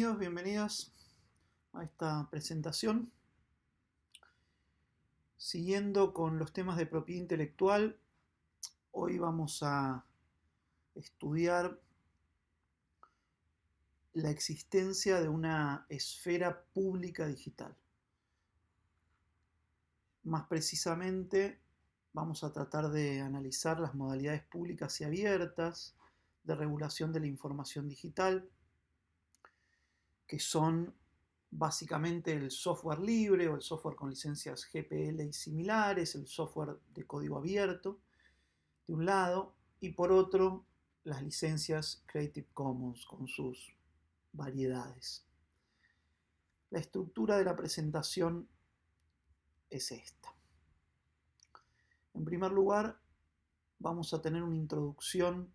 Bienvenidas a esta presentación. Siguiendo con los temas de propiedad intelectual, hoy vamos a estudiar la existencia de una esfera pública digital. Más precisamente, vamos a tratar de analizar las modalidades públicas y abiertas de regulación de la información digital, que son básicamente el software libre o el software con licencias GPL y similares, el software de código abierto, de un lado, y por otro, las licencias Creative Commons con sus variedades. La estructura de la presentación es esta. En primer lugar, vamos a tener una introducción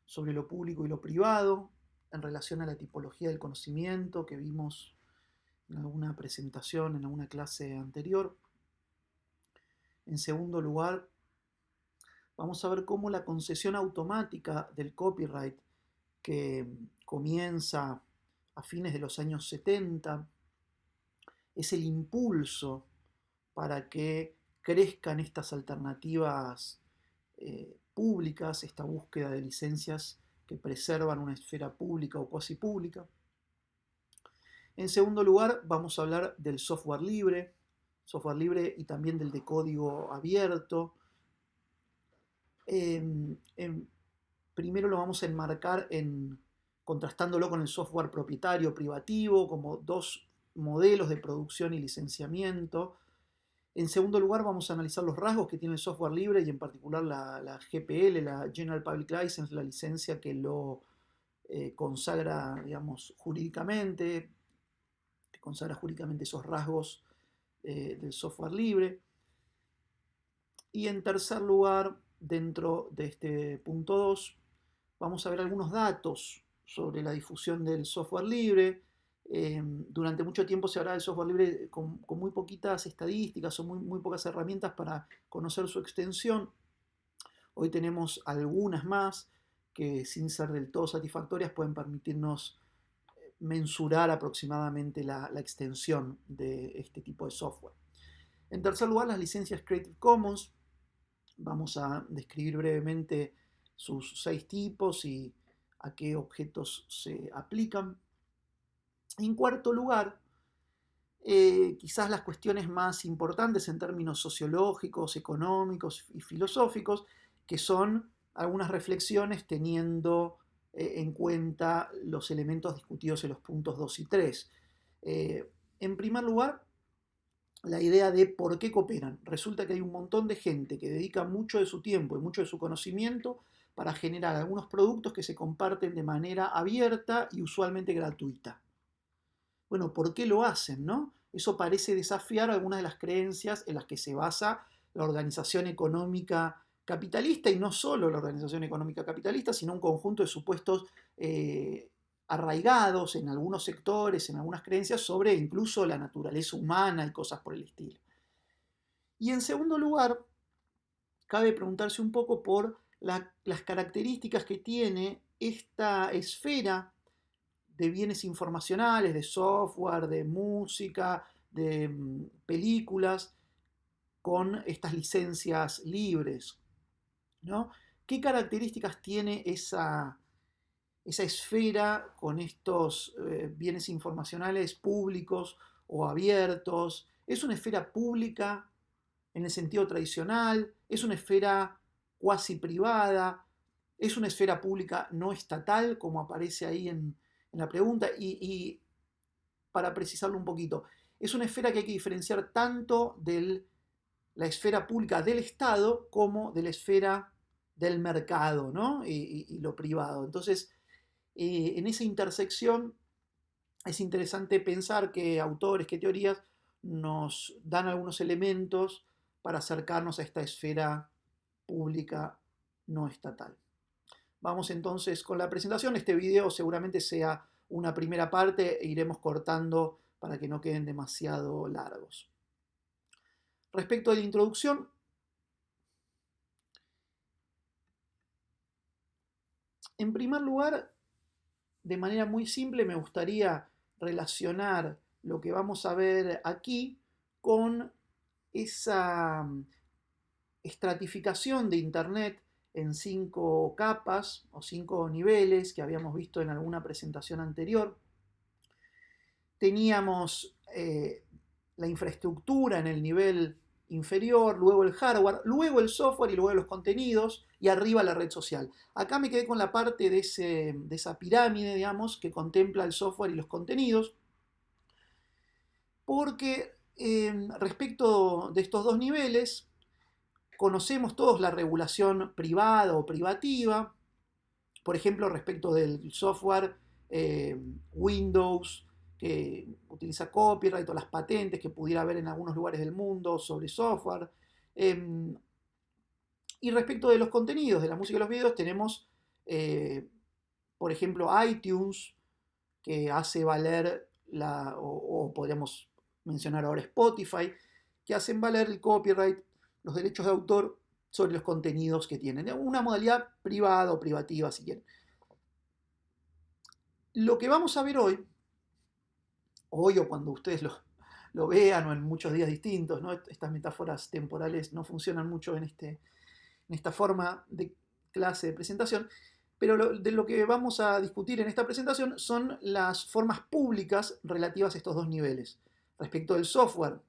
sobre lo público y lo privado en relación a la tipología del conocimiento que vimos en alguna presentación, en alguna clase anterior. En segundo lugar, vamos a ver cómo la concesión automática del copyright, que comienza a fines de los años 70, es el impulso para que crezcan estas alternativas públicas, esta búsqueda de licencias que preservan una esfera pública o cuasi pública. En segundo lugar, vamos a hablar del software libre y también del de código abierto. Primero lo vamos a enmarcar contrastándolo con el software propietario privativo como dos modelos de producción y licenciamiento. En segundo lugar, vamos a analizar los rasgos que tiene el software libre y en particular la GPL, la General Public License, la licencia que lo consagra, digamos, jurídicamente, que consagra jurídicamente esos rasgos del software libre. Y en tercer lugar, dentro de este punto 2, vamos a ver algunos datos sobre la difusión del software libre. Durante mucho tiempo se hablaba del software libre con muy poquitas estadísticas o muy pocas herramientas para conocer su extensión. Hoy tenemos algunas más que, sin ser del todo satisfactorias, pueden permitirnos mensurar aproximadamente la extensión de este tipo de software. En tercer lugar, las licencias Creative Commons. Vamos a describir brevemente sus 6 tipos y a qué objetos se aplican. En cuarto lugar, quizás las cuestiones más importantes en términos sociológicos, económicos y filosóficos, que son algunas reflexiones teniendo en cuenta los elementos discutidos en los puntos 2 y 3. En primer lugar, la idea de por qué cooperan. Resulta que hay un montón de gente que dedica mucho de su tiempo y mucho de su conocimiento para generar algunos productos que se comparten de manera abierta y usualmente gratuita. Bueno, ¿por qué lo hacen, no? Eso parece desafiar algunas de las creencias en las que se basa la organización económica capitalista, y no solo la organización económica capitalista, sino un conjunto de supuestos arraigados en algunos sectores, en algunas creencias, sobre incluso la naturaleza humana y cosas por el estilo. Y en segundo lugar, cabe preguntarse un poco por las características que tiene esta esfera de bienes informacionales, de software, de música, de películas, con estas licencias libres, ¿no? ¿Qué características tiene esa esfera con estos bienes informacionales públicos o abiertos? ¿Es una esfera pública en el sentido tradicional? ¿Es una esfera cuasi privada? ¿Es una esfera pública no estatal, como aparece ahí en la pregunta? Y para precisarlo un poquito, es una esfera que hay que diferenciar tanto de la esfera pública del Estado como de la esfera del mercado, ¿no? y lo privado. Entonces, en esa intersección es interesante pensar qué autores, qué teorías nos dan algunos elementos para acercarnos a esta esfera pública no estatal. Vamos entonces con la presentación. Este video seguramente sea una primera parte e iremos cortando para que no queden demasiado largos. Respecto de la introducción, en primer lugar, de manera muy simple me gustaría relacionar lo que vamos a ver aquí con esa estratificación de Internet en 5 capas o 5 niveles que habíamos visto en alguna presentación anterior. Teníamos la infraestructura en el nivel inferior, luego el hardware, luego el software y luego los contenidos y arriba la red social. Acá me quedé con la parte de esa pirámide, digamos, que contempla el software y los contenidos, porque respecto de estos dos niveles, conocemos todos la regulación privada o privativa, por ejemplo, respecto del software Windows, que utiliza copyright o las patentes que pudiera haber en algunos lugares del mundo sobre software. Eh, y respecto de los contenidos, de la música y los videos, tenemos, eh, por ejemplo, iTunes, que hace valer o podríamos mencionar ahora Spotify, que hacen valer el copyright, los derechos de autor sobre los contenidos que tienen. Una modalidad privada o privativa, si quieren. Lo que vamos a ver hoy o cuando ustedes lo vean o en muchos días distintos, ¿no? Estas metáforas temporales no funcionan mucho en esta forma de clase de presentación, pero de lo que vamos a discutir en esta presentación son las formas públicas relativas a estos dos niveles. Respecto del software,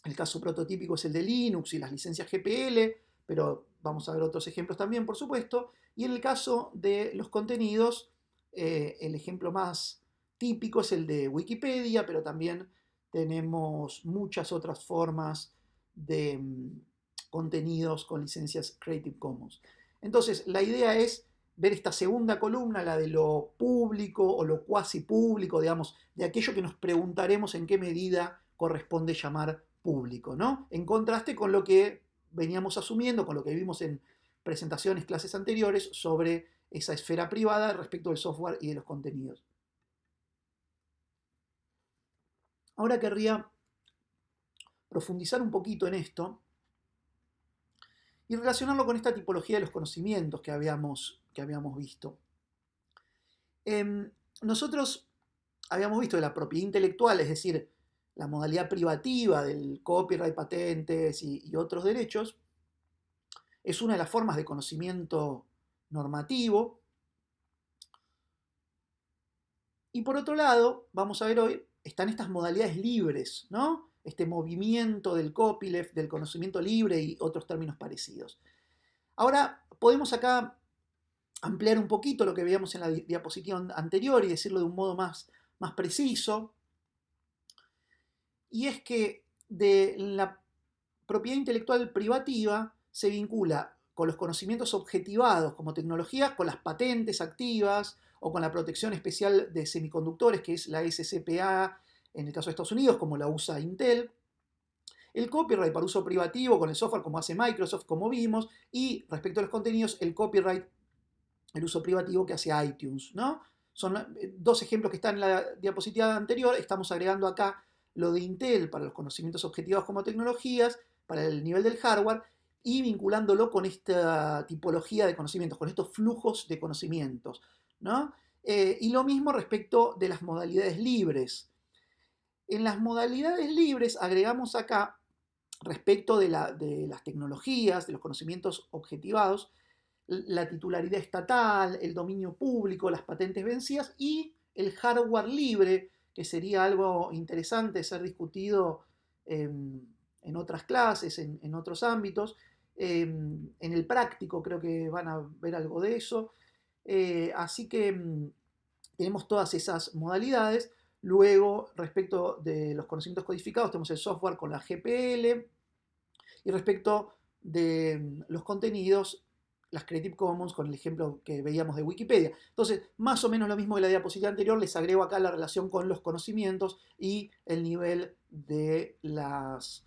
el caso prototípico es el de Linux y las licencias GPL, pero vamos a ver otros ejemplos también, por supuesto. Y en el caso de los contenidos, el ejemplo más típico es el de Wikipedia, pero también tenemos muchas otras formas de contenidos con licencias Creative Commons. Entonces, la idea es ver esta segunda columna, la de lo público o lo cuasi público, digamos, de aquello que nos preguntaremos en qué medida corresponde llamar público, ¿no? En contraste con lo que veníamos asumiendo, con lo que vimos en presentaciones, clases anteriores, sobre esa esfera privada respecto del software y de los contenidos. Ahora querría profundizar un poquito en esto y relacionarlo con esta tipología de los conocimientos que habíamos visto. Nosotros habíamos visto que la propiedad intelectual, es decir, la modalidad privativa del copyright, patentes y otros derechos, es una de las formas de conocimiento normativo. Y por otro lado, vamos a ver hoy, están estas modalidades libres, ¿no? Este movimiento del copyleft, del conocimiento libre y otros términos parecidos. Ahora, podemos acá ampliar un poquito lo que veíamos en la diapositiva anterior y decirlo de un modo más preciso. Y es que de la propiedad intelectual privativa se vincula con los conocimientos objetivados como tecnologías, con las patentes activas o con la protección especial de semiconductores, que es la SCPA en el caso de Estados Unidos, como la usa Intel. El copyright para uso privativo con el software como hace Microsoft, como vimos, y respecto a los contenidos, el copyright, el uso privativo que hace iTunes, ¿no? Son dos ejemplos que están en la diapositiva anterior, estamos agregando acá lo de Intel para los conocimientos objetivos como tecnologías, para el nivel del hardware, y vinculándolo con esta tipología de conocimientos, con estos flujos de conocimientos, ¿no? Y lo mismo respecto de las modalidades libres. En las modalidades libres agregamos acá, respecto de las tecnologías, de los conocimientos objetivados, la titularidad estatal, el dominio público, las patentes vencidas y el hardware libre, que sería algo interesante ser discutido en otras clases, en otros ámbitos. En el práctico creo que van a ver algo de eso. Así que tenemos todas esas modalidades. Luego, respecto de los conocimientos codificados, tenemos el software con la GPL. Y respecto de los contenidos, las Creative Commons, con el ejemplo que veíamos de Wikipedia. Entonces, más o menos lo mismo que la diapositiva anterior, les agrego acá la relación con los conocimientos y el nivel de las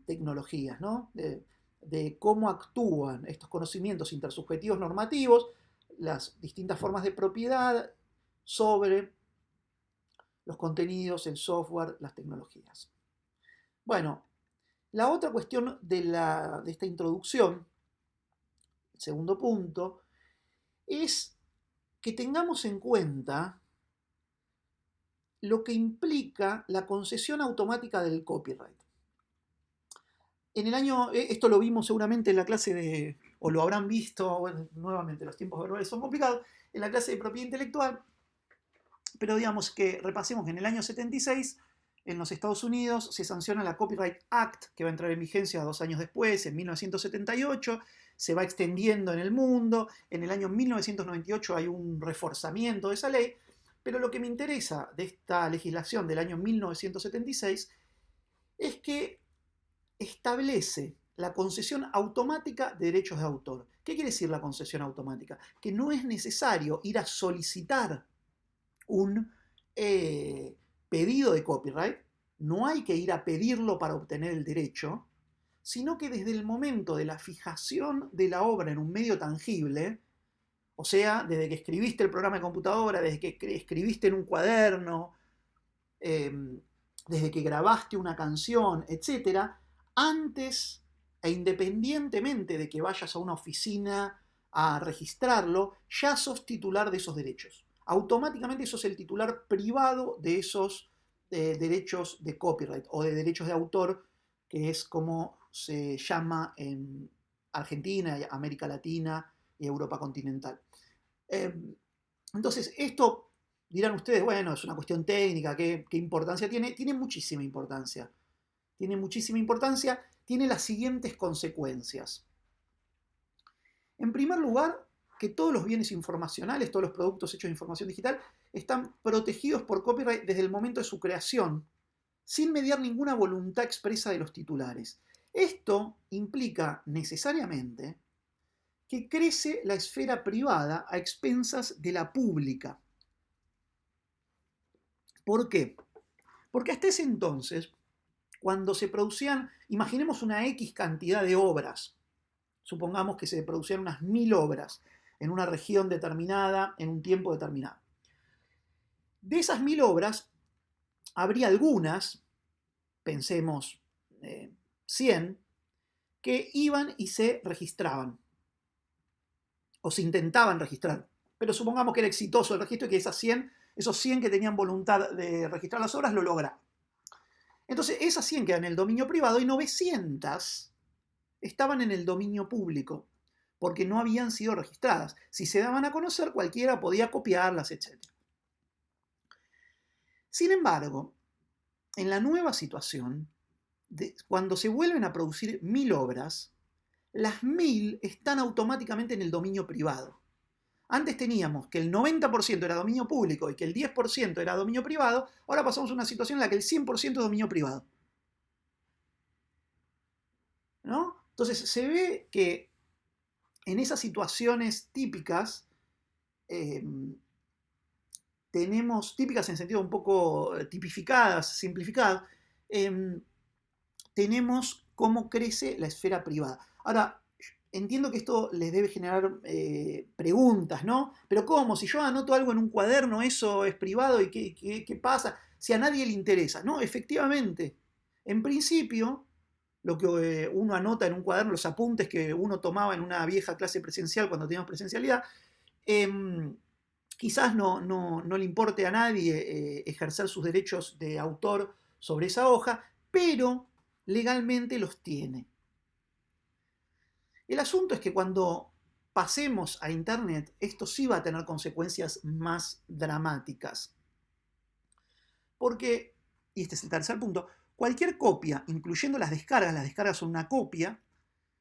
tecnologías, ¿no? De cómo actúan estos conocimientos intersubjetivos normativos, las distintas formas de propiedad sobre los contenidos, el software, las tecnologías. Bueno, la otra cuestión de esta introducción, el segundo punto, es que tengamos en cuenta lo que implica la concesión automática del copyright. Esto lo vimos seguramente en la clase o lo habrán visto, bueno, nuevamente los tiempos verbales son complicados, en la clase de propiedad intelectual, pero digamos que repasemos que en el año 76 en los Estados Unidos se sanciona la Copyright Act, que va a entrar en vigencia 2 años después, en 1978, se va extendiendo en el mundo, en el año 1998 hay un reforzamiento de esa ley, pero lo que me interesa de esta legislación del año 1976 es que establece la concesión automática de derechos de autor. ¿Qué quiere decir la concesión automática? Que no es necesario ir a solicitar un pedido de copyright, no hay que ir a pedirlo para obtener el derecho, sino que desde el momento de la fijación de la obra en un medio tangible, o sea, desde que escribiste el programa de computadora, desde que escribiste en un cuaderno, desde que grabaste una canción, etc., antes e independientemente de que vayas a una oficina a registrarlo, ya sos titular de esos derechos. Automáticamente sos el titular privado de esos derechos de copyright o de derechos de autor, que es como se llama en Argentina, América Latina y Europa continental. Entonces, esto dirán ustedes, bueno, es una cuestión técnica, ¿qué importancia tiene? Tiene muchísima importancia. Tiene muchísima importancia, tiene las siguientes consecuencias. En primer lugar, que todos los bienes informacionales, todos los productos hechos de información digital, están protegidos por copyright desde el momento de su creación, sin mediar ninguna voluntad expresa de los titulares. Esto implica necesariamente que crece la esfera privada a expensas de la pública. ¿Por qué? Porque hasta ese entonces, cuando se producían, imaginemos una X cantidad de obras, supongamos que se producían unas 1000 obras en una región determinada, en un tiempo determinado. De esas 1000 obras, habría algunas, pensemos 100, que iban y se registraban, o se intentaban registrar. Pero supongamos que era exitoso el registro y que esos 100 que tenían voluntad de registrar las obras lo lograban. Entonces, esas 100 quedan en el dominio privado y 900 estaban en el dominio público, porque no habían sido registradas. Si se daban a conocer, cualquiera podía copiarlas, etc. Sin embargo, en la nueva situación, cuando se vuelven a producir 1000 obras, las 1000 están automáticamente en el dominio privado. Antes teníamos que el 90% era dominio público y que el 10% era dominio privado, ahora pasamos a una situación en la que el 100% es dominio privado. ¿No? Entonces se ve que en esas situaciones típicas, tenemos, típicas en sentido un poco tipificadas, simplificadas, tenemos cómo crece la esfera privada. Ahora, entiendo que esto les debe generar preguntas, ¿no? Pero ¿cómo? Si yo anoto algo en un cuaderno, ¿eso es privado? ¿Y qué pasa? Si a nadie le interesa. No, efectivamente, en principio, lo que uno anota en un cuaderno, los apuntes que uno tomaba en una vieja clase presencial cuando teníamos presencialidad, quizás no le importe a nadie ejercer sus derechos de autor sobre esa hoja, pero legalmente los tiene. El asunto es que cuando pasemos a Internet, esto sí va a tener consecuencias más dramáticas. Porque, y este es el tercer punto, cualquier copia, incluyendo las descargas son una copia,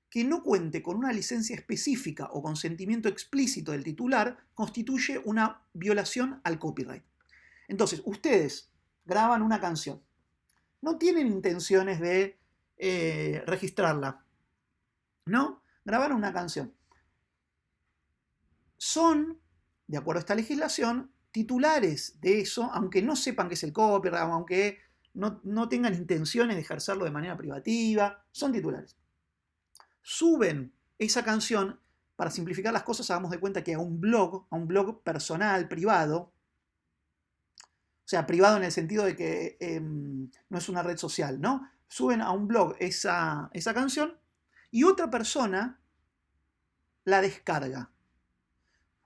que no cuente con una licencia específica o consentimiento explícito del titular, constituye una violación al copyright. Entonces, ustedes graban una canción, no tienen intenciones de registrarla, ¿no? Grabaron una canción. Son, de acuerdo a esta legislación, titulares de eso, aunque no sepan qué es el copyright, aunque no tengan intenciones de ejercerlo de manera privativa, son titulares. Suben esa canción, para simplificar las cosas, hagamos de cuenta que a un blog personal, privado, o sea, privado en el sentido de que no es una red social, ¿no? Suben a un blog esa canción y otra persona la descarga.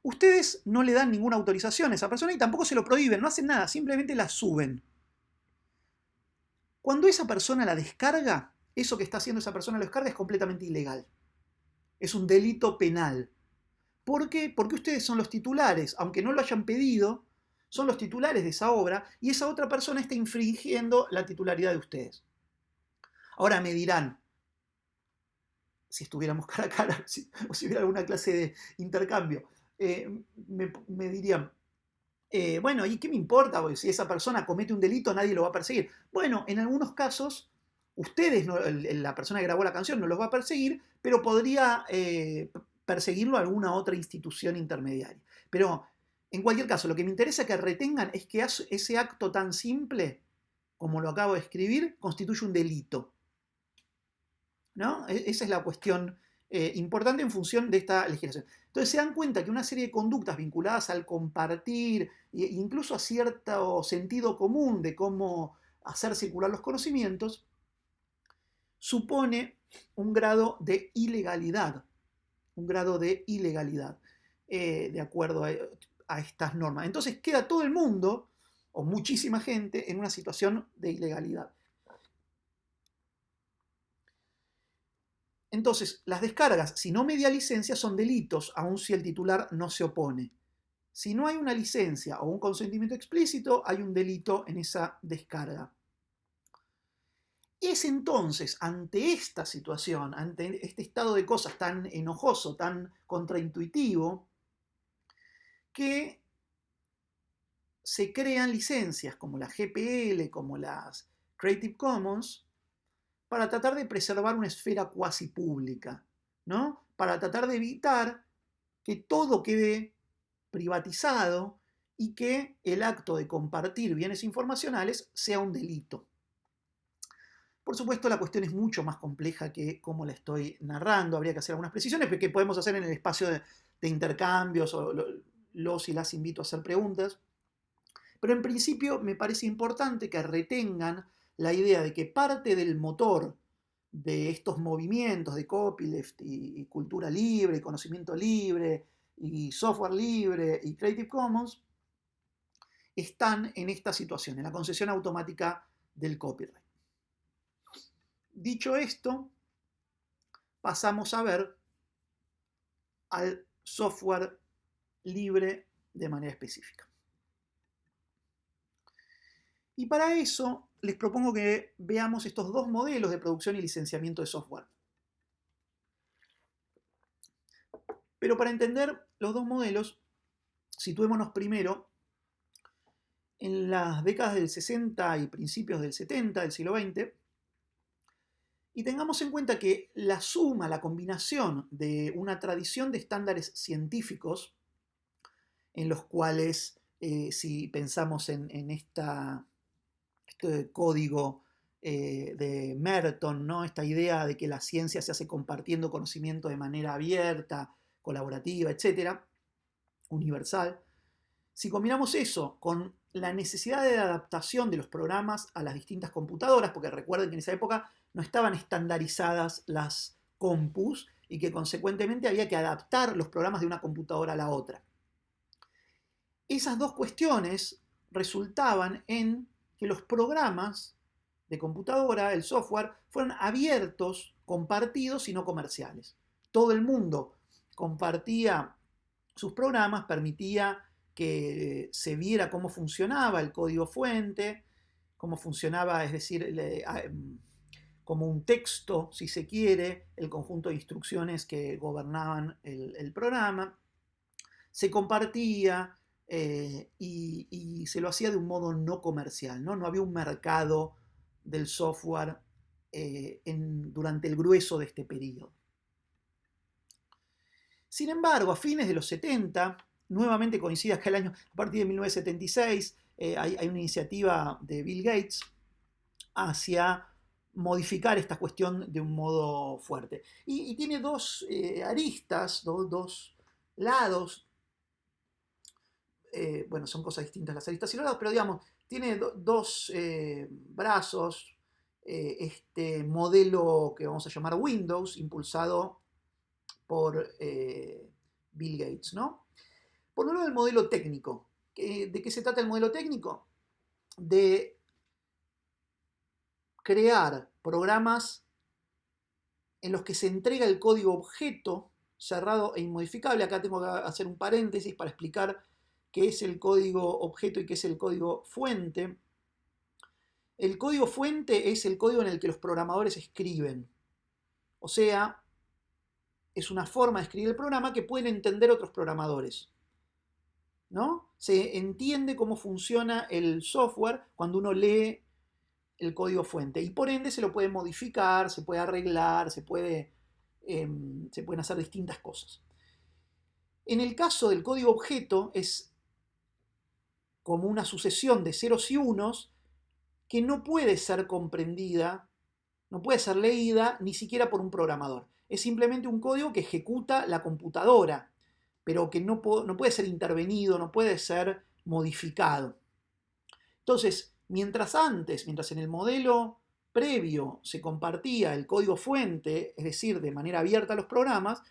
Ustedes no le dan ninguna autorización a esa persona y tampoco se lo prohíben, no hacen nada, simplemente la suben. Cuando esa persona la descarga, eso que está haciendo esa persona la descarga es completamente ilegal. Es un delito penal. ¿Por qué? Porque ustedes son los titulares, aunque no lo hayan pedido, son los titulares de esa obra y esa otra persona está infringiendo la titularidad de ustedes. Ahora me dirán, si estuviéramos cara a cara, o si hubiera alguna clase de intercambio, me dirían, bueno, ¿y qué me importa? Porque si esa persona comete un delito, nadie lo va a perseguir. Bueno, en algunos casos, ustedes, la persona que grabó la canción, no los va a perseguir, pero podría perseguirlo a alguna otra institución intermediaria. Pero, en cualquier caso, lo que me interesa que retengan es que ese acto tan simple, como lo acabo de escribir, constituye un delito. ¿No? Esa es la cuestión importante en función de esta legislación. Entonces se dan cuenta que una serie de conductas vinculadas al compartir e incluso a cierto sentido común de cómo hacer circular los conocimientos, supone un grado de ilegalidad, de acuerdo a estas normas. Entonces queda todo el mundo, o muchísima gente, en una situación de ilegalidad. Entonces, las descargas, si no media licencia, son delitos, aun si el titular no se opone. Si no hay una licencia o un consentimiento explícito, hay un delito en esa descarga. Es entonces, ante esta situación, ante este estado de cosas tan enojoso, tan contraintuitivo, que se crean licencias como la GPL, como las Creative Commons, para tratar de preservar una esfera cuasi pública, ¿no? Para tratar de evitar que todo quede privatizado y que el acto de compartir bienes informacionales sea un delito. Por supuesto, la cuestión es mucho más compleja que como la estoy narrando. Habría que hacer algunas precisiones que podemos hacer en el espacio de intercambios, o los y las invito a hacer preguntas. Pero en principio me parece importante que retengan la idea de que parte del motor de estos movimientos de copyleft y cultura libre, y conocimiento libre, y software libre, y Creative Commons, están en esta situación, en la concesión automática del copyright. Dicho esto, pasamos a ver al software libre de manera específica. Y para eso les propongo que veamos estos dos modelos de producción y licenciamiento de software. Pero para entender los dos modelos, situémonos primero en las décadas del 60 y principios del 70 del siglo XX, y tengamos en cuenta que la suma, la combinación de una tradición de estándares científicos, en los cuales, si pensamos en este código de Merton, ¿no? Esta idea de que la ciencia se hace compartiendo conocimiento de manera abierta, colaborativa, etcétera, universal. Si combinamos eso con la necesidad de adaptación de los programas a las distintas computadoras, porque recuerden que en esa época no estaban estandarizadas las compus y que consecuentemente había que adaptar los programas de una computadora a la otra. Esas dos cuestiones resultaban en que los programas de computadora, el software, fueran abiertos, compartidos y no comerciales. Todo el mundo compartía sus programas, permitía que se viera cómo funcionaba el código fuente, cómo funcionaba, es decir, como un texto, si se quiere, el conjunto de instrucciones que gobernaban el programa. Se compartía y se lo hacía de un modo no comercial, ¿no? No había un mercado del software durante el grueso de este periodo. Sin embargo, a fines de los 70, nuevamente coincide acá el año, a partir de 1976, hay una iniciativa de Bill Gates hacia modificar esta cuestión de un modo fuerte. Y tiene dos aristas, dos lados. Bueno, son cosas distintas las aristas y los lados, pero digamos, tiene dos brazos. Este modelo que vamos a llamar Windows, impulsado por Bill Gates, ¿no? Por un lado, el modelo técnico. ¿De qué se trata el modelo técnico? De crear programas en los que se entrega el código objeto cerrado e inmodificable. Acá tengo que hacer un paréntesis para explicar qué es el código objeto y qué es el código fuente. El código fuente es el código en el que los programadores escriben. O sea, es una forma de escribir el programa que pueden entender otros programadores, ¿no? Se entiende cómo funciona el software cuando uno lee el código fuente y por ende se lo puede modificar, se puede arreglar, se pueden hacer distintas cosas. En el caso del código objeto es como una sucesión de ceros y unos que no puede ser comprendida, no puede ser leída ni siquiera por un programador. Es simplemente un código que ejecuta la computadora, pero que no puede ser intervenido, no puede ser modificado. Entonces, mientras en el modelo previo se compartía el código fuente, es decir, de manera abierta a los programas,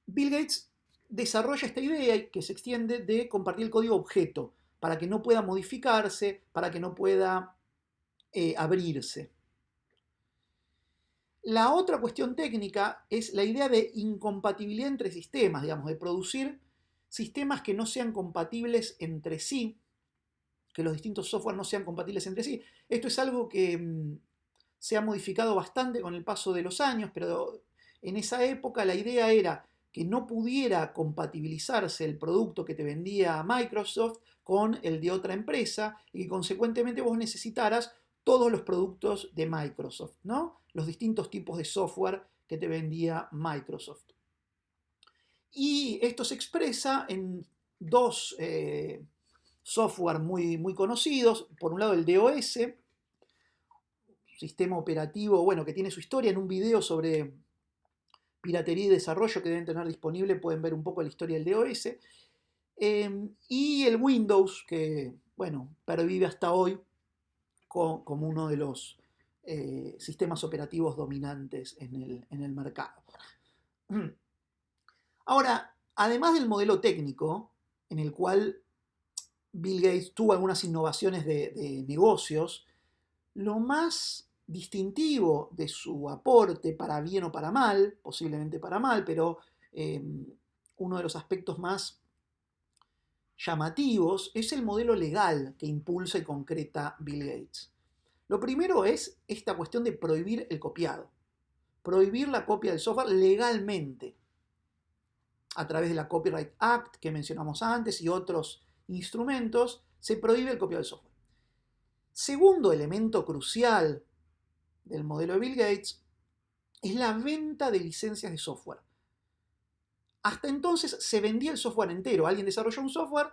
Bill Gates desarrolla esta idea que se extiende de compartir el código objeto, para que no pueda modificarse, para que no pueda abrirse. La otra cuestión técnica es la idea de incompatibilidad entre sistemas, digamos, de producir sistemas que no sean compatibles entre sí, que los distintos software no sean compatibles entre sí. Esto es algo que se ha modificado bastante con el paso de los años, pero en esa época la idea era que no pudiera compatibilizarse el producto que te vendía Microsoft con el de otra empresa y que consecuentemente vos necesitaras todos los productos de Microsoft, ¿no? Los distintos tipos de software que te vendía Microsoft. Y esto se expresa en dos software muy conocidos. Por un lado el DOS, sistema operativo, bueno, que tiene su historia. En un video sobre piratería y desarrollo que deben tener disponible pueden ver un poco la historia del DOS. Y el Windows, que, bueno, pervive hasta hoy como uno de los sistemas operativos dominantes en el mercado. Ahora, además del modelo técnico, en el cual Bill Gates tuvo algunas innovaciones de negocios, lo más distintivo de su aporte, para bien o para mal, posiblemente para mal, pero uno de los aspectos más llamativos es el modelo legal que impulsa y concreta Bill Gates. Lo primero es esta cuestión de prohibir el copiado, prohibir la copia del software legalmente, a través de la Copyright Act que mencionamos antes y otros instrumentos, se prohíbe el copiado del software. Segundo elemento crucial del modelo de Bill Gates es la venta de licencias de software. Hasta entonces se vendía el software entero. Alguien desarrolló un software,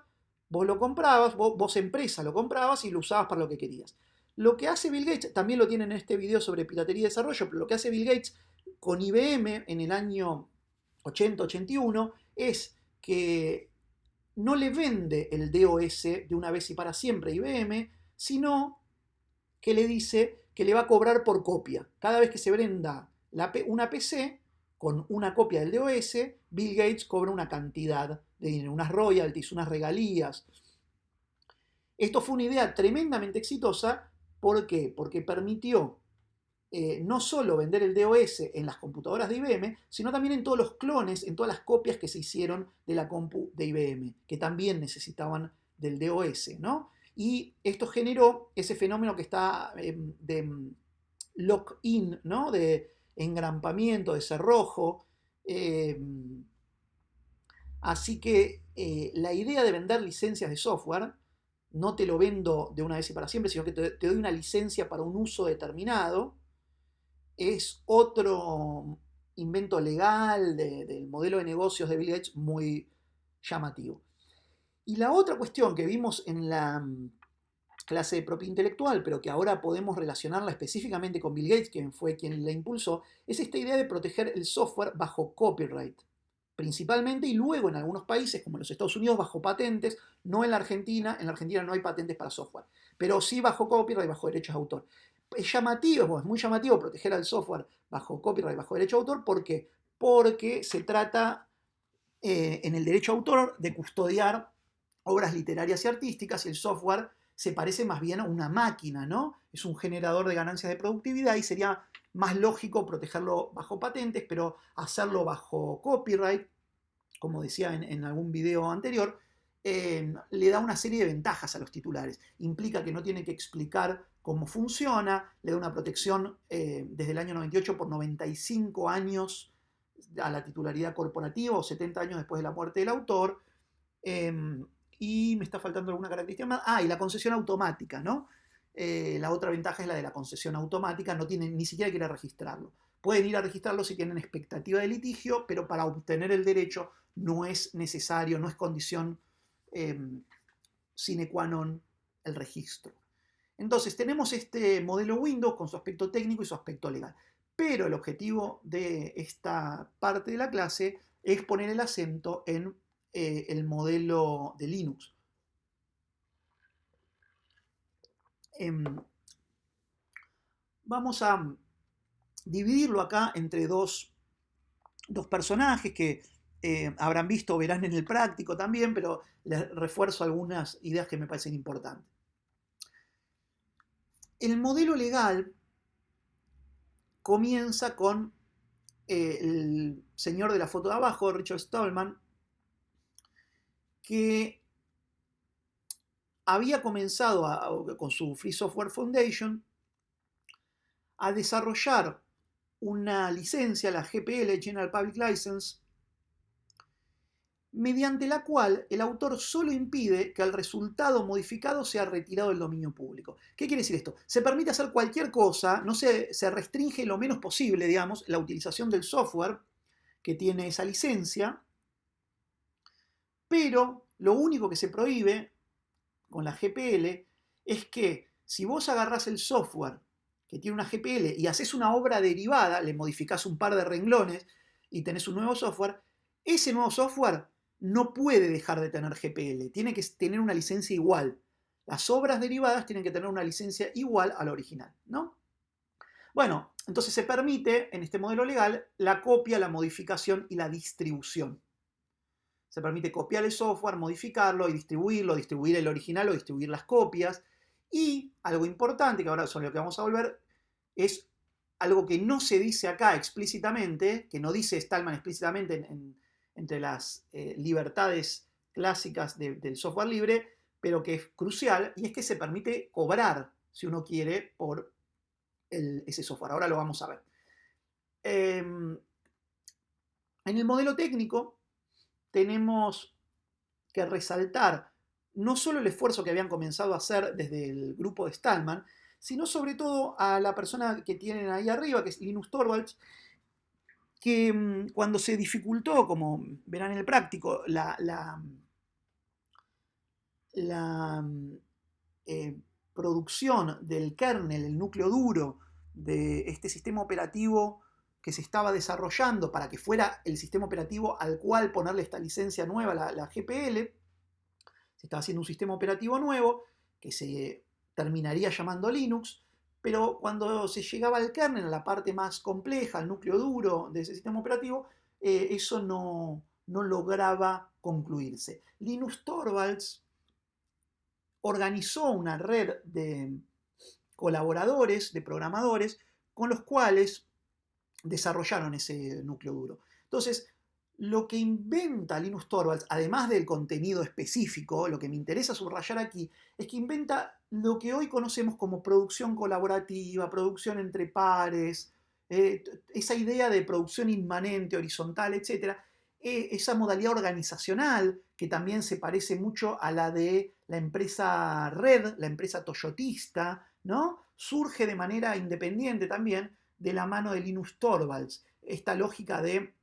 vos lo comprabas, vos empresa lo comprabas y lo usabas para lo que querías. Lo que hace Bill Gates, también lo tienen en este video sobre piratería y desarrollo, pero lo que hace Bill Gates con IBM en el año 80-81 es que no le vende el DOS de una vez y para siempre a IBM, sino que le dice que le va a cobrar por copia. Cada vez que se venda una PC con una copia del DOS, Bill Gates cobra una cantidad de dinero, unas royalties, unas regalías. Esto fue una idea tremendamente exitosa. ¿Por qué? Porque permitió no solo vender el DOS en las computadoras de IBM, sino también en todos los clones, en todas las copias que se hicieron de la compu de IBM, que también necesitaban del DOS, ¿no? Y esto generó ese fenómeno que está de lock-in, ¿no? De engrampamiento, de cerrojo. Así que la idea de vender licencias de software, no te lo vendo de una vez y para siempre, sino que te doy una licencia para un uso determinado, es otro invento legal del modelo de negocios de Bill Gates muy llamativo. Y la otra cuestión que vimos en la clase de propiedad intelectual, pero que ahora podemos relacionarla específicamente con Bill Gates, quien fue quien la impulsó, es esta idea de proteger el software bajo copyright, principalmente, y luego en algunos países, como en los Estados Unidos, bajo patentes, no en la Argentina no hay patentes para software, pero sí bajo copyright, bajo derechos de autor. Es llamativo, es muy llamativo proteger al software bajo copyright, bajo derecho de autor, ¿por qué? Porque se trata en el derecho a autor de custodiar obras literarias y artísticas, y el software se parece más bien a una máquina, ¿no? Es un generador de ganancias de productividad y sería más lógico protegerlo bajo patentes, pero hacerlo bajo copyright, como decía en algún video anterior, le da una serie de ventajas a los titulares. Implica que no tienen que explicar cómo funciona, le da una protección desde el año 98 por 95 años a la titularidad corporativa o 70 años después de la muerte del autor. Y me está faltando alguna característica más. Ah, y la concesión automática, ¿no? La otra ventaja es la de la concesión automática, no tienen ni siquiera que ir a registrarlo. Pueden ir a registrarlo si tienen expectativa de litigio, pero para obtener el derecho no es necesario, no es condición sine qua non el registro. Entonces tenemos este modelo Windows con su aspecto técnico y su aspecto legal. Pero el objetivo de esta parte de la clase es poner el acento en el modelo de Linux. Vamos a dividirlo acá entre dos personajes que habrán visto o verán en el práctico también, pero les refuerzo algunas ideas que me parecen importantes. El modelo legal comienza con el señor de la foto de abajo, Richard Stallman, que había comenzado con su Free Software Foundation a desarrollar una licencia, la GPL, General Public License, mediante la cual el autor solo impide que el resultado modificado sea retirado del dominio público. ¿Qué quiere decir esto? Se permite hacer cualquier cosa, no se restringe lo menos posible, digamos, la utilización del software que tiene esa licencia, pero lo único que se prohíbe con la GPL es que si vos agarrás el software que tiene una GPL y haces una obra derivada, le modificás un par de renglones y tenés un nuevo software, ese nuevo software no puede dejar de tener GPL, tiene que tener una licencia igual. Las obras derivadas tienen que tener una licencia igual a la original, ¿no? Bueno, entonces se permite en este modelo legal la copia, la modificación y la distribución. Se permite copiar el software, modificarlo y distribuirlo, distribuir el original o distribuir las copias. Y algo importante, que ahora sobre lo que vamos a volver, es algo que no se dice acá explícitamente, que no dice Stallman explícitamente entre las libertades clásicas del software libre, pero que es crucial, y es que se permite cobrar, si uno quiere, por ese software. Ahora lo vamos a ver. En el modelo técnico tenemos que resaltar no solo el esfuerzo que habían comenzado a hacer desde el grupo de Stallman, sino sobre todo a la persona que tienen ahí arriba, que es Linus Torvalds, que cuando se dificultó, como verán en el práctico, la producción del kernel, el núcleo duro de este sistema operativo que se estaba desarrollando para que fuera el sistema operativo al cual ponerle esta licencia nueva, la GPL, se estaba haciendo un sistema operativo nuevo que se terminaría llamando Linux, pero cuando se llegaba al kernel, a la parte más compleja, al núcleo duro de ese sistema operativo, eso no lograba concluirse. Linus Torvalds organizó una red de colaboradores, de programadores, con los cuales desarrollaron ese núcleo duro. Entonces, lo que inventa Linus Torvalds, además del contenido específico, lo que me interesa subrayar aquí, es que inventa lo que hoy conocemos como producción colaborativa, producción entre pares, esa idea de producción inmanente, horizontal, etc. Esa modalidad organizacional que también se parece mucho a la de la empresa Red, la empresa toyotista, ¿no? Surge de manera independiente también de la mano de Linus Torvalds. Esta lógica de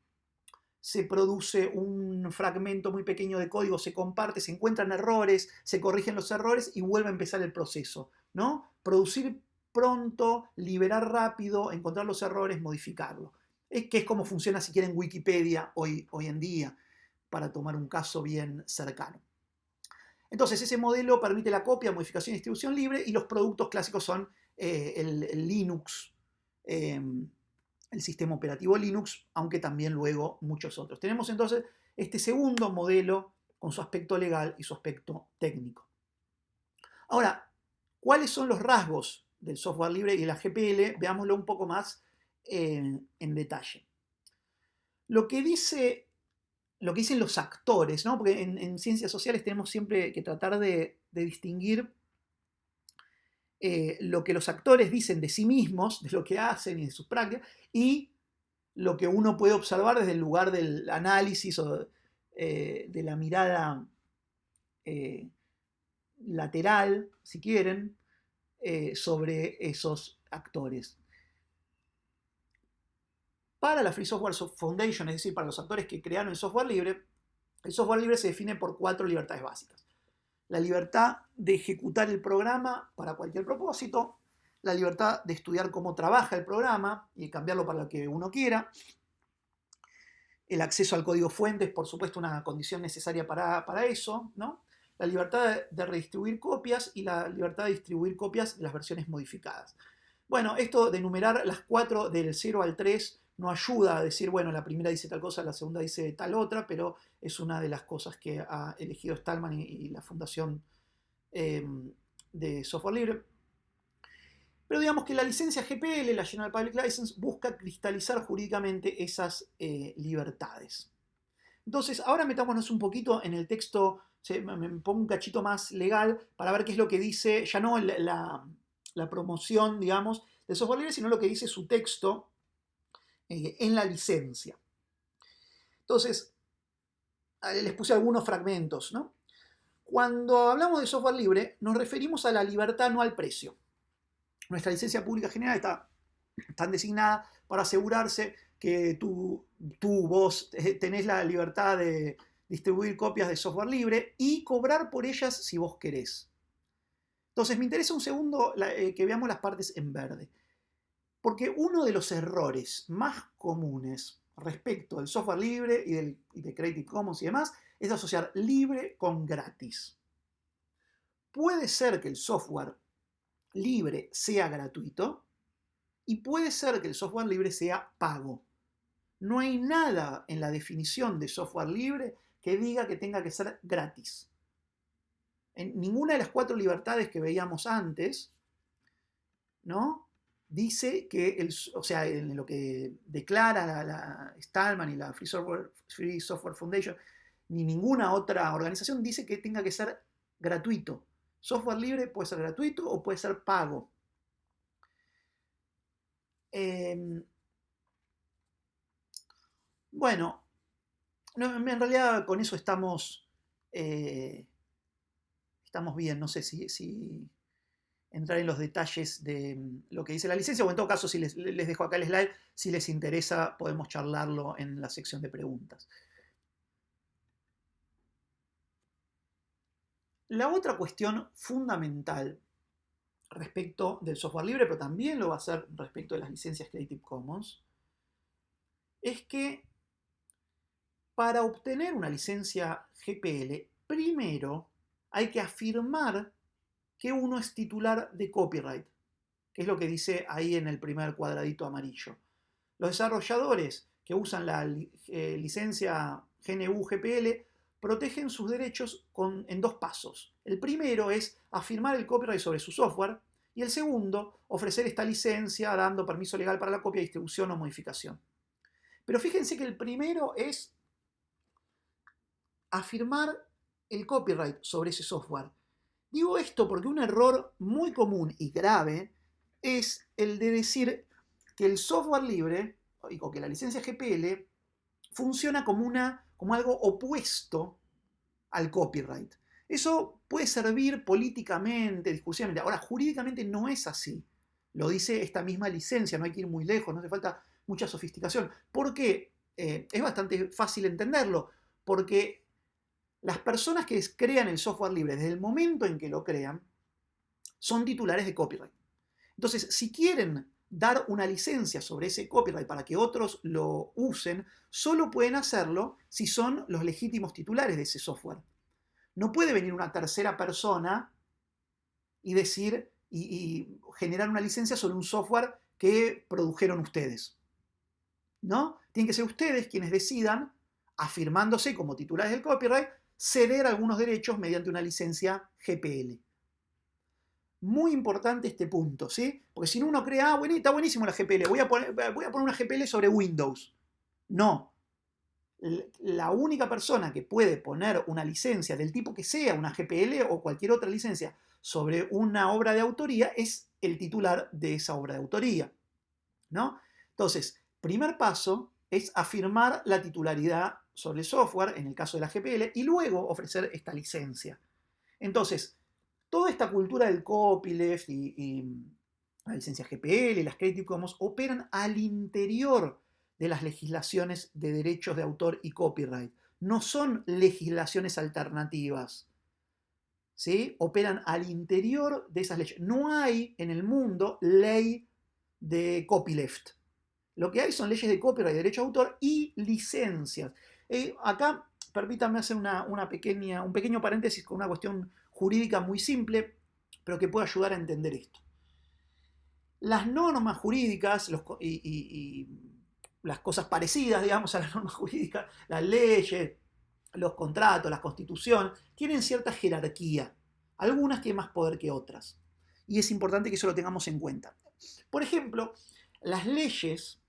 se produce un fragmento muy pequeño de código, se comparte, se encuentran errores, se corrigen los errores y vuelve a empezar el proceso, ¿no? Producir pronto, liberar rápido, encontrar los errores, modificarlo. Que es como funciona, si quieren, Wikipedia hoy en día, para tomar un caso bien cercano. Entonces, ese modelo permite la copia, modificación y distribución libre, y los productos clásicos son el Linux, el sistema operativo Linux, aunque también luego muchos otros. Tenemos entonces este segundo modelo con su aspecto legal y su aspecto técnico. Ahora, ¿cuáles son los rasgos del software libre y de la GPL? Veámoslo un poco más en detalle. Lo que dicen los actores, ¿no? Porque en ciencias sociales tenemos siempre que tratar de distinguir lo que los actores dicen de sí mismos, de lo que hacen y de sus prácticas, y lo que uno puede observar desde el lugar del análisis o de la mirada lateral, si quieren, sobre esos actores. Para la Free Software Foundation, es decir, para los actores que crearon el software libre se define por 4 libertades básicas. La libertad de ejecutar el programa para cualquier propósito, la libertad de estudiar cómo trabaja el programa y cambiarlo para lo que uno quiera, el acceso al código fuente es, por supuesto, una condición necesaria para eso, ¿no? La libertad de redistribuir copias y la libertad de distribuir copias de las versiones modificadas. Bueno, esto de enumerar las 4 del 0 al 3 no ayuda a decir, bueno, la primera dice tal cosa, la segunda dice tal otra, pero es una de las cosas que ha elegido Stallman y la Fundación de Software Libre. Pero digamos que la licencia GPL, la General Public License, busca cristalizar jurídicamente esas libertades. Entonces, ahora metámonos un poquito en el texto, me pongo un cachito más legal para ver qué es lo que dice, ya no la promoción, digamos, del software libre, sino lo que dice su texto en la licencia. Entonces, les puse algunos fragmentos, ¿no? Cuando hablamos de software libre, nos referimos a la libertad, no al precio. Nuestra licencia pública general está tan designada para asegurarse que vos tenés la libertad de distribuir copias de software libre y cobrar por ellas si vos querés. Entonces me interesa un segundo que veamos las partes en verde. Porque uno de los errores más comunes respecto del software libre y de Creative Commons y demás es asociar libre con gratis. Puede ser que el software libre sea gratuito y puede ser que el software libre sea pago. No hay nada en la definición de software libre que diga que tenga que ser gratis. En ninguna de las 4 libertades que veíamos antes, ¿no? Dice que, en lo que declara la Stallman y la Free Software Foundation, ni ninguna otra organización dice que tenga que ser gratuito. Software libre puede ser gratuito o puede ser pago. Bueno, en realidad con eso estamos bien. No sé si entrar en los detalles de lo que dice la licencia, o en todo caso, si les dejo acá el slide, si les interesa, podemos charlarlo en la sección de preguntas. La otra cuestión fundamental respecto del software libre, pero también lo va a hacer respecto de las licencias Creative Commons, es que para obtener una licencia GPL, primero hay que afirmar que uno es titular de copyright, que es lo que dice ahí en el primer cuadradito amarillo. Los desarrolladores que usan la licencia GNU-GPL protegen sus derechos en 2 pasos. El primero es afirmar el copyright sobre su software y el segundo, ofrecer esta licencia dando permiso legal para la copia, distribución o modificación. Pero fíjense que el primero es afirmar el copyright sobre ese software. Digo esto porque un error muy común y grave es el de decir que el software libre o que la licencia GPL funciona como algo opuesto al copyright. Eso puede servir políticamente, discursivamente. Ahora, jurídicamente no es así. Lo dice esta misma licencia, no hay que ir muy lejos, no hace falta mucha sofisticación. ¿Por qué? Es bastante fácil entenderlo, porque las personas que crean el software libre desde el momento en que lo crean son titulares de copyright. Entonces, si quieren dar una licencia sobre ese copyright para que otros lo usen, solo pueden hacerlo si son los legítimos titulares de ese software. No puede venir una tercera persona y decir y generar una licencia sobre un software que produjeron ustedes. ¿No? Tienen que ser ustedes quienes decidan afirmándose como titulares del copyright, ceder algunos derechos mediante una licencia GPL. Muy importante este punto, ¿sí? Porque si no uno cree, bueno, está buenísimo la GPL, voy a poner una GPL sobre Windows. No. La única persona que puede poner una licencia del tipo que sea, una GPL o cualquier otra licencia, sobre una obra de autoría es el titular de esa obra de autoría, ¿no? Entonces, primer paso es afirmar la titularidad sobre el software, en el caso de la GPL, y luego ofrecer esta licencia. Entonces, toda esta cultura del copyleft y la licencia GPL y las Creative Commons operan al interior de las legislaciones de derechos de autor y copyright. No son legislaciones alternativas, ¿sí? Operan al interior de esas leyes. No hay en el mundo ley de copyleft. Lo que hay son leyes de copyright, de derecho de autor y licencias. Acá, permítanme hacer un pequeño paréntesis con una cuestión jurídica muy simple, pero que puede ayudar a entender esto. Las normas jurídicas y las cosas parecidas, digamos, a las normas jurídicas, las leyes, los contratos, la constitución, tienen cierta jerarquía. Algunas tienen más poder que otras. Y es importante que eso lo tengamos en cuenta. Por ejemplo, las leyes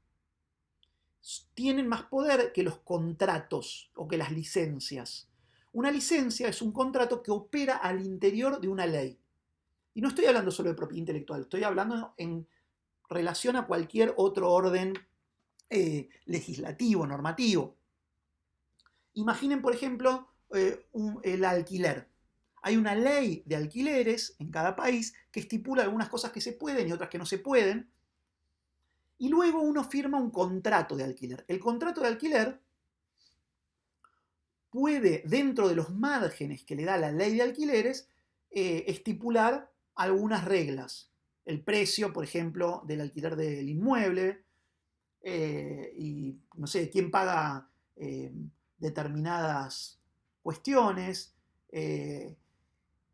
tienen más poder que los contratos o que las licencias. Una licencia es un contrato que opera al interior de una ley. Y no estoy hablando solo de propiedad intelectual, estoy hablando en relación a cualquier otro orden legislativo, normativo. Imaginen, por ejemplo, el alquiler. Hay una ley de alquileres en cada país que estipula algunas cosas que se pueden y otras que no se pueden. Y luego uno firma un contrato de alquiler. El contrato de alquiler puede, dentro de los márgenes que le da la ley de alquileres, estipular algunas reglas. El precio, por ejemplo, del alquiler del inmueble, y no sé, quién paga determinadas cuestiones.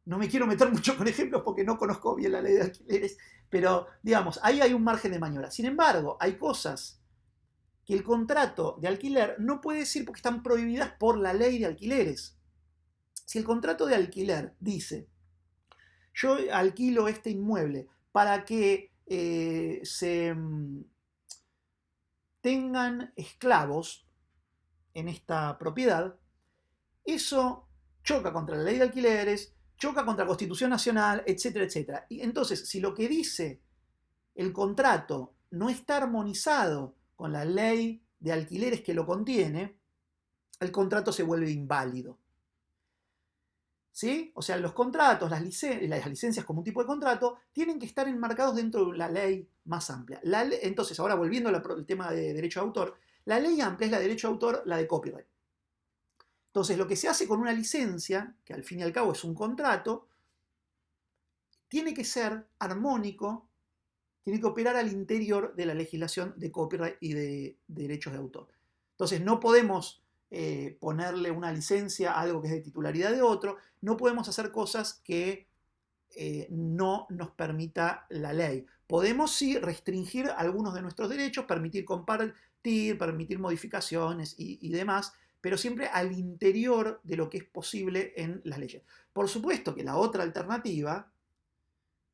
No me quiero meter mucho con ejemplos porque no conozco bien la ley de alquileres, pero digamos, ahí hay un margen de maniobra. Sin embargo, hay cosas que el contrato de alquiler no puede decir porque están prohibidas por la ley de alquileres. Si el contrato de alquiler dice, yo alquilo este inmueble para que se tengan esclavos en esta propiedad, eso choca contra la ley de alquileres, choca contra la Constitución Nacional, etcétera, etcétera. Y entonces, si lo que dice el contrato no está armonizado con la ley de alquileres que lo contiene, el contrato se vuelve inválido. ¿Sí? O sea, los contratos, las licencias como un tipo de contrato, tienen que estar enmarcados dentro de la ley más amplia. Entonces, ahora volviendo al tema de derecho de autor, la ley amplia es la de derecho de autor, la de copyright. Entonces, lo que se hace con una licencia, que al fin y al cabo es un contrato, tiene que ser armónico, tiene que operar al interior de la legislación de copyright y de derechos de autor. Entonces, no podemos ponerle una licencia a algo que es de titularidad de otro, no podemos hacer cosas que no nos permita la ley. Podemos sí restringir algunos de nuestros derechos, permitir compartir, permitir modificaciones y demás, pero siempre al interior de lo que es posible en las leyes. Por supuesto que la otra alternativa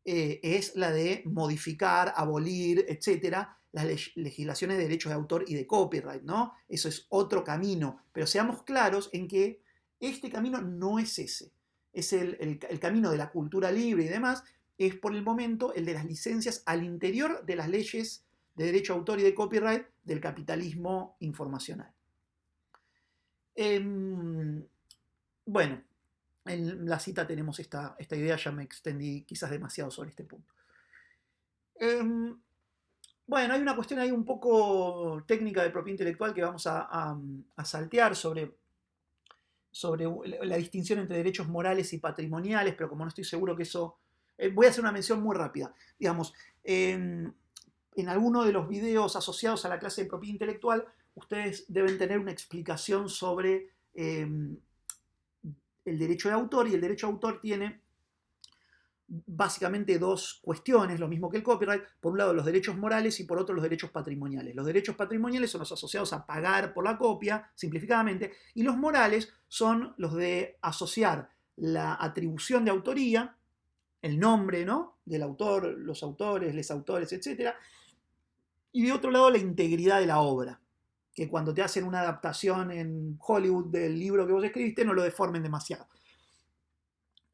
es la de modificar, abolir, etcétera, las legislaciones de derechos de autor y de copyright, ¿no? Eso es otro camino, pero seamos claros en que este camino no es ese. Es el camino de la cultura libre y demás, es por el momento el de las licencias al interior de las leyes de derecho de autor y de copyright del capitalismo informacional. Bueno, en la cita tenemos esta idea, ya me extendí quizás demasiado sobre este punto. Bueno, hay una cuestión ahí un poco técnica de propiedad intelectual que vamos a saltear sobre la distinción entre derechos morales y patrimoniales, pero como no estoy seguro que eso... voy a hacer una mención muy rápida. Digamos, en alguno de los videos asociados a la clase de propiedad intelectual, ustedes deben tener una explicación sobre el derecho de autor, y el derecho de autor tiene básicamente dos cuestiones, lo mismo que el copyright. Por un lado los derechos morales y por otro los derechos patrimoniales. Los derechos patrimoniales son los asociados a pagar por la copia, simplificadamente, y los morales son los de asociar la atribución de autoría, el nombre, ¿no?, del autor, los autores, les autores, etc. Y de otro lado la integridad de la obra, que cuando te hacen una adaptación en Hollywood del libro que vos escribiste no lo deformen demasiado.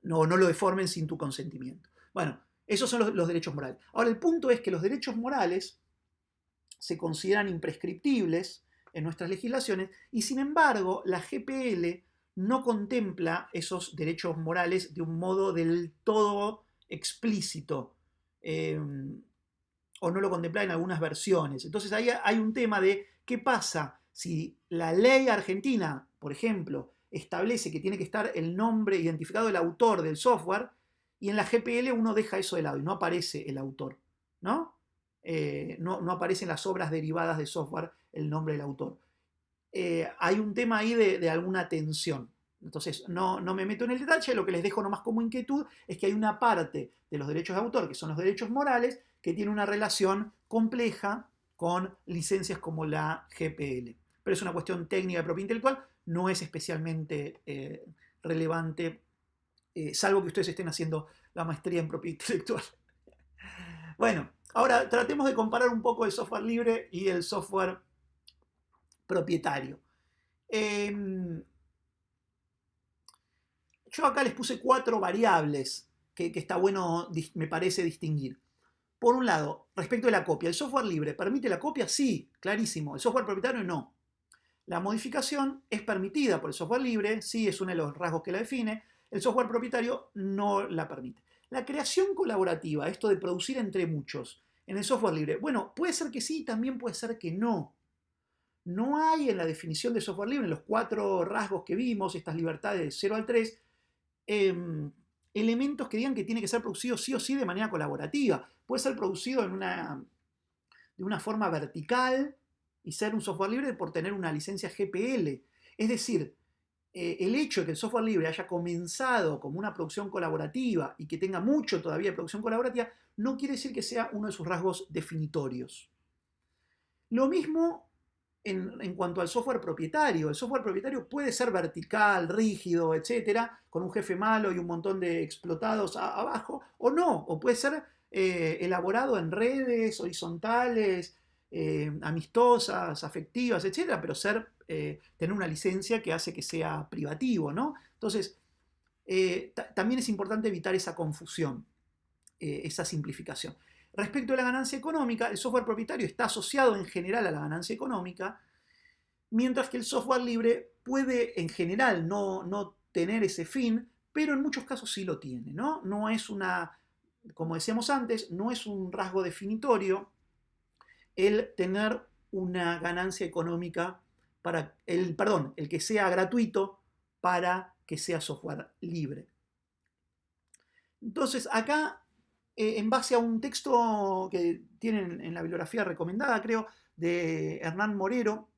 No lo deformen sin tu consentimiento. Bueno, esos son los derechos morales. Ahora, el punto es que los derechos morales se consideran imprescriptibles en nuestras legislaciones y sin embargo la GPL no contempla esos derechos morales de un modo del todo explícito, o no lo contempla en algunas versiones. Entonces ahí hay un tema de qué pasa si la ley argentina, por ejemplo, establece que tiene que estar el nombre identificado del autor del software y en la GPL uno deja eso de lado y no aparece el autor, ¿no? No aparecen las obras derivadas de software el nombre del autor. Hay un tema ahí de alguna tensión. Entonces, no me meto en el detalle, lo que les dejo nomás como inquietud es que hay una parte de los derechos de autor, que son los derechos morales, que tiene una relación compleja con licencias como la GPL. Pero es una cuestión técnica de propiedad intelectual, no es especialmente relevante, salvo que ustedes estén haciendo la maestría en propiedad intelectual. Bueno, ahora tratemos de comparar un poco el software libre y el software propietario. Yo acá les puse 4 variables que está bueno, me parece, distinguir. Por un lado, respecto de la copia, ¿el software libre permite la copia? Sí, clarísimo. El software propietario no. La modificación es permitida por el software libre, sí, es uno de los rasgos que la define. El software propietario no la permite. La creación colaborativa, esto de producir entre muchos, en el software libre, bueno, puede ser que sí, también puede ser que no. No hay en la definición de software libre, en los 4 rasgos que vimos, estas libertades de 0 al 3, elementos que digan que tiene que ser producido sí o sí de manera colaborativa. Puede ser producido de una forma vertical y ser un software libre por tener una licencia GPL. Es decir, el hecho de que el software libre haya comenzado como una producción colaborativa y que tenga mucho todavía de producción colaborativa, no quiere decir que sea uno de sus rasgos definitorios. Lo mismo en cuanto al software propietario. El software propietario puede ser vertical, rígido, etcétera, con un jefe malo y un montón de explotados abajo, o no, o puede ser elaborado en redes horizontales, amistosas, afectivas, etcétera, pero tener una licencia que hace que sea privativo, ¿no? Entonces, también es importante evitar esa confusión, esa simplificación. Respecto a la ganancia económica, el software propietario está asociado en general a la ganancia económica, mientras que el software libre puede en general no tener ese fin, pero en muchos casos sí lo tiene, ¿no? No es como decíamos antes, no es un rasgo definitorio el tener una ganancia económica el que sea gratuito para que sea software libre. Entonces, acá en base a un texto que tienen en la bibliografía recomendada, creo, de Hernán Morero,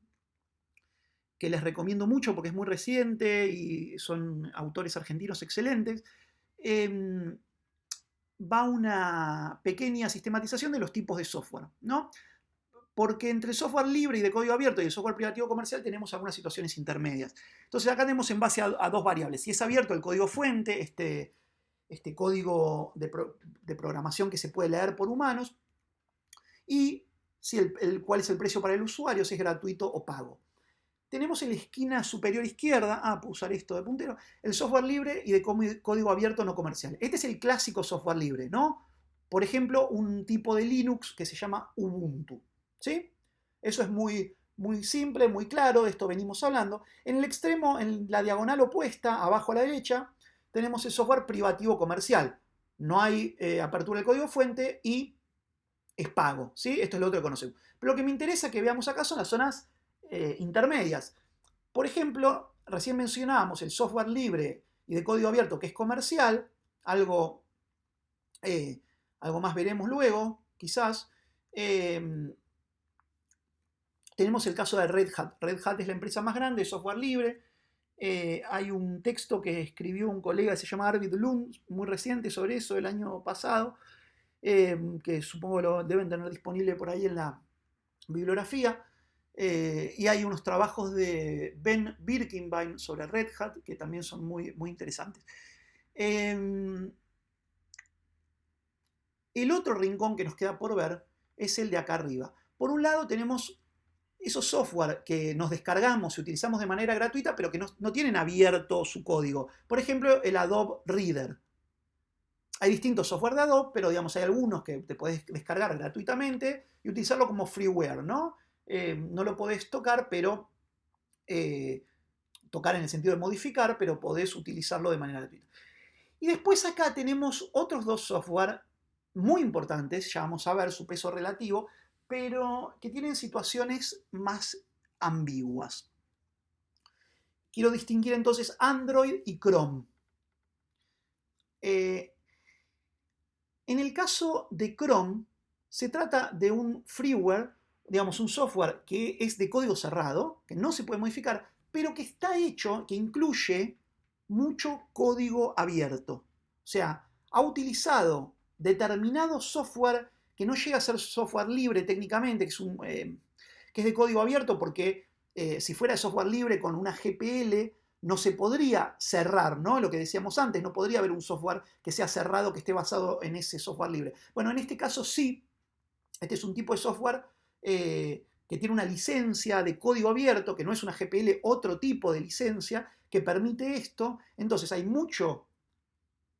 que les recomiendo mucho porque es muy reciente y son autores argentinos excelentes, va una pequeña sistematización de los tipos de software, ¿no? Porque entre el software libre y de código abierto y el software privativo comercial tenemos algunas situaciones intermedias. Entonces acá tenemos en base a 2 variables. Si es abierto el código fuente, este código de programación que se puede leer por humanos, y si cuál es el precio para el usuario, si es gratuito o pago. Tenemos en la esquina superior izquierda, puedo usar esto de puntero, el software libre y de código abierto no comercial. Este es el clásico software libre, ¿no? Por ejemplo, un tipo de Linux que se llama Ubuntu, ¿sí? Eso es muy, muy simple, muy claro, de esto venimos hablando. En el extremo, en la diagonal opuesta, abajo a la derecha, tenemos el software privativo comercial. No hay apertura del código fuente y es pago, ¿sí? Esto es lo otro que conocemos. Pero lo que me interesa que veamos acá son las zonas intermedias. Por ejemplo, recién mencionábamos el software libre y de código abierto que es comercial, algo más veremos luego, quizás. Tenemos el caso de Red Hat. Red Hat es la empresa más grande de software libre Hay un texto que escribió un colega que se llama Arvid Lund, muy reciente sobre eso, el año pasado, que supongo lo deben tener disponible por ahí en la bibliografía. Y hay unos trabajos de Ben Birkenbein sobre Red Hat que también son muy, muy interesantes. El otro rincón que nos queda por ver es el de acá arriba. Por un lado tenemos esos software que nos descargamos y utilizamos de manera gratuita, pero que no tienen abierto su código. Por ejemplo, el Adobe Reader. Hay distintos software de Adobe, pero digamos, hay algunos que te podés descargar gratuitamente y utilizarlo como freeware, ¿no? No lo podés tocar, pero tocar en el sentido de modificar, pero podés utilizarlo de manera gratuita. Y después acá tenemos otros dos software muy importantes, ya vamos a ver su peso relativo, pero que tienen situaciones más ambiguas. Quiero distinguir entonces Android y Chrome. En el caso de Chrome, se trata de un freeware, digamos un software que es de código cerrado, que no se puede modificar, pero que está hecho, que incluye mucho código abierto. O sea, ha utilizado determinado software que no llega a ser software libre técnicamente, que es de código abierto porque si fuera de software libre con una GPL no se podría cerrar, ¿no? Lo que decíamos antes, no podría haber un software que sea cerrado que esté basado en ese software libre. Bueno, en este caso sí, este es un tipo de software que tiene una licencia de código abierto, que no es una GPL, otro tipo de licencia que permite esto. Entonces hay mucho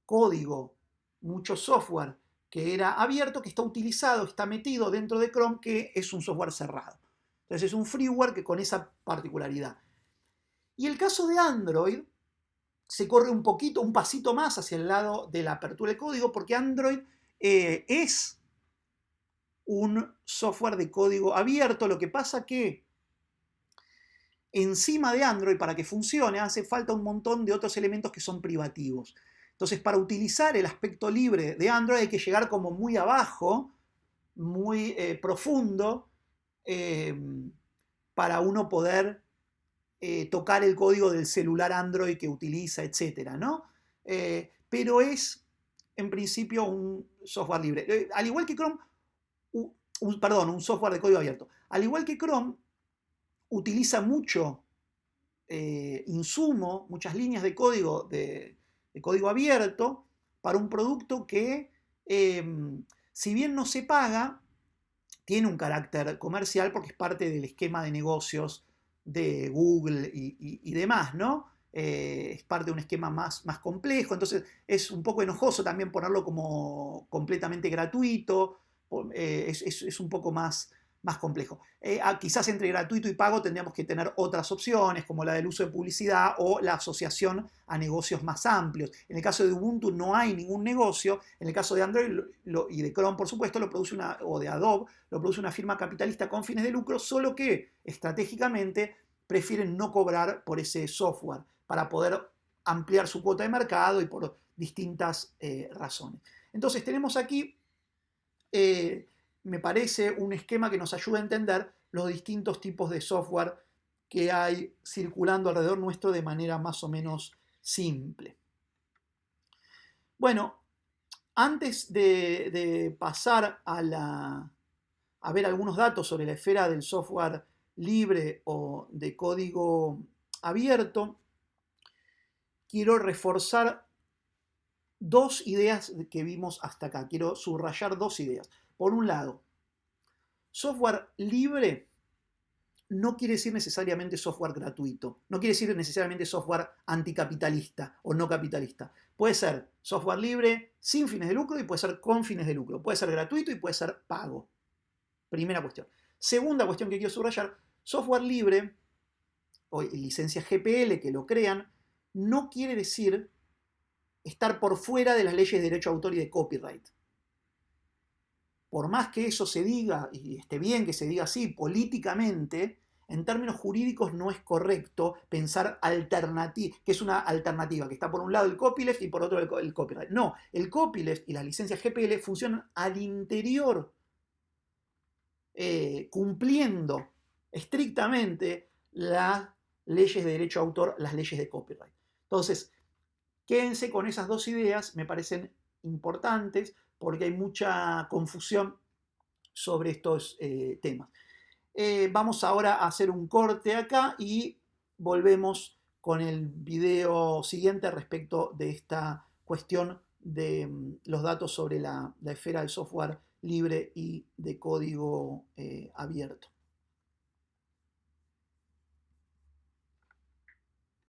código, mucho software que era abierto, que está utilizado, está metido dentro de Chrome, que es un software cerrado. Entonces es un freeware que con esa particularidad. Y el caso de Android se corre un poquito, un pasito más hacia el lado de la apertura de código, porque Android es un software de código abierto. Lo que pasa que encima de Android, para que funcione, hace falta un montón de otros elementos que son privativos. Entonces, para utilizar el aspecto libre de Android hay que llegar como muy abajo, muy profundo, para uno poder tocar el código del celular Android que utiliza, etcétera, ¿no? Pero es, en principio, un software libre. Al igual que Chrome, un software de código abierto. Al igual que Chrome, utiliza mucho insumo, muchas líneas de código abierto para un producto que, si bien no se paga, tiene un carácter comercial porque es parte del esquema de negocios de Google y demás, ¿no? Es parte de un esquema más complejo, entonces es un poco enojoso también ponerlo como completamente gratuito, es un poco más complejo. Quizás entre gratuito y pago tendríamos que tener otras opciones, como la del uso de publicidad o la asociación a negocios más amplios. En el caso de Ubuntu no hay ningún negocio, en el caso de Android y de Chrome, por supuesto, o de Adobe, lo produce una firma capitalista con fines de lucro, solo que estratégicamente prefieren no cobrar por ese software para poder ampliar su cuota de mercado y por distintas razones. Entonces tenemos aquí me parece un esquema que nos ayuda a entender los distintos tipos de software que hay circulando alrededor nuestro de manera más o menos simple. Bueno, antes de pasar a ver algunos datos sobre la esfera del software libre o de código abierto, quiero reforzar dos ideas que vimos hasta acá. Quiero subrayar dos ideas. Por un lado, software libre no quiere decir necesariamente software gratuito, no quiere decir necesariamente software anticapitalista o no capitalista. Puede ser software libre sin fines de lucro y puede ser con fines de lucro. Puede ser gratuito y puede ser pago. Primera cuestión. Segunda cuestión que quiero subrayar, software libre o licencias GPL que lo crean, no quiere decir estar por fuera de las leyes de derecho de autor y de copyright. Por más que eso se diga, y esté bien que se diga así, políticamente, en términos jurídicos no es correcto pensar que es una alternativa, que está por un lado el copyleft y por otro el copyright. No, el copyleft y las licencias GPL funcionan al interior, cumpliendo estrictamente las leyes de derecho de autor, las leyes de copyright. Entonces, quédense con esas dos ideas, me parecen importantes porque hay mucha confusión sobre estos temas. Vamos ahora a hacer un corte acá y volvemos con el video siguiente respecto de esta cuestión de los datos sobre la esfera del software libre y de código abierto.